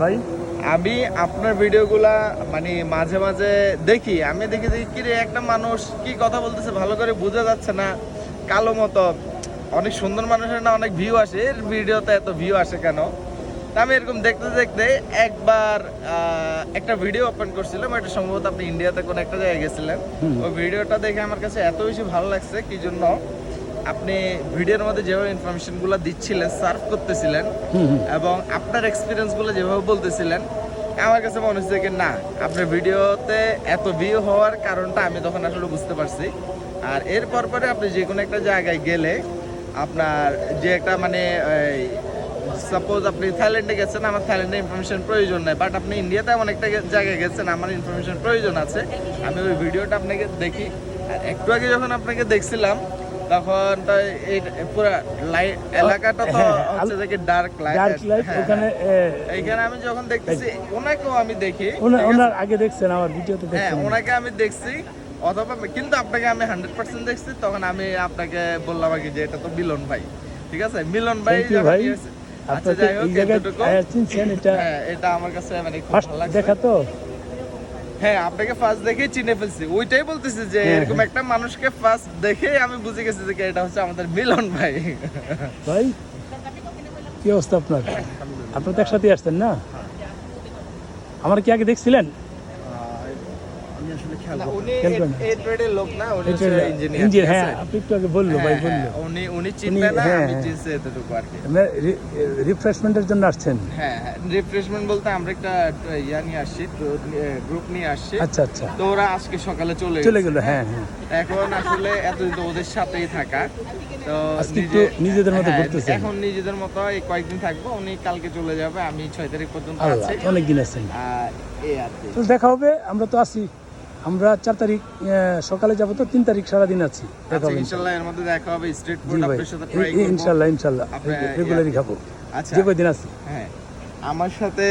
ভাই? আমি আপনার ভিডিওগুলা মানে মাঝে মাঝে দেখি, আমি দেখি কি রে একটা মানুষ কি কথা বলতেছে ভালো করে বোঝা যাচ্ছে না, কালো মতো। অনেক সুন্দর মানুষের না অনেক ভিউ আসে, এর ভিডিওতে এত ভিউ আসে কেন? তা আমি এরকম দেখতে দেখতে একবার একটা ভিডিও ওপেন করছিলাম, এটা সম্ভবত আপনি ইন্ডিয়াতে কোনো একটা জায়গায় গেছিলেন। ওই ভিডিওটা দেখে আমার কাছে এত বেশি ভালো লাগছে কি জন্য, আপনি ভিডিওর মধ্যে যেভাবে ইনফরমেশনগুলো দিচ্ছিলেন, সার্ভ করতেছিলেন এবং আপনার এক্সপিরিয়েন্সগুলো যেভাবে বলতেছিলেন, আমার কাছে মনে হচ্ছে যে না, আপনার ভিডিওতে এত ভিউ হওয়ার কারণটা আমি তখন আসলে বুঝতে পারছি। আর এরপর পরে আপনি যে কোনো একটা জায়গায় গেলে আপনার যে একটা মানে সাপোজ আপনি থাইল্যান্ডে গেছেন, আমার থাইল্যান্ডে ইনফরমেশন প্রয়োজন নেই, বাট আপনি ইন্ডিয়াতে এমন একটা জায়গায় গেছেন আমার ইনফরমেশন প্রয়োজন আছে, আমি ওই ভিডিওটা আপনাকে দেখি। আর একটু আগে যখন আপনাকে দেখছিলাম তখন তো এই পুরো লাইট এলাকাটা তো হচ্ছে যে ডার্ক লাইট, ওখানে এইখানে আমি যখন দেখতেছি ওনাকেও আমি দেখি, ওনার আগে দেখছেন আমার ভিডিওতে? হ্যাঁ ওনাকে আমি দেখছি, অথবা কিন্তু আপনাকে আমি 100% দেখছি। তখন আমি আপনাকে বললাম আর কি যে এটা তো মিলন ভাই, ঠিক আছে মিলন ভাই। আচ্ছা যাই হোক, এটা আমার কাছে মানে খুব ভালো লাগছে দেখা তো। হ্যাঁ আপনাকে ফার্স্ট দেখে চিনে ফেলছি, ওইটাই বলতেছি যে এরকম একটা মানুষকে ফার্স্ট দেখে আমি বুঝে গেছি যে এটা হচ্ছে আমাদের মিলন ভাই। ভাই কি অবস্থা আপনার? আপনার তো একসাথে আসতেন না? আমার কি আগে দেখছিলেন? রিফ্রেশমেন্টের জন্য আসছেন? হ্যাঁ রিফ্রেশমেন্ট বলতে আমরা একটা ইয়া নিয়ে আসছি, গ্রুপ নিয়ে আসছি। আচ্ছা আচ্ছা। তো ওরা আজকে সকালে চলে গেল। হ্যাঁ হ্যাঁ। এখন আসলে এতদিন তো ওদের সাথেই থাকা, তো নিজেদের মতো ঘুরতেছেন। এখন নিজেদের মতো এই কয়েকদিন থাকবো, উনি কালকে চলে যাবে, আমি 6 তারিখ পর্যন্ত আছি। অনেকদিন আছেন। এই আর কি। তো দেখা হবে, আমরা তো আছি। আমরা 4 তারিখ সকালে যাব, তো 3 তারিখ সারাদিন আছি। ইনশাআল্লাহ এর মধ্যে দেখা হবে, স্ট্রিট ফুড আপনার সাথে ট্রাই করব ইনশাআল্লাহ রেগুলারই খাবো। আচ্ছা যে কয়দিন আছি। হ্যাঁ আমার সাথে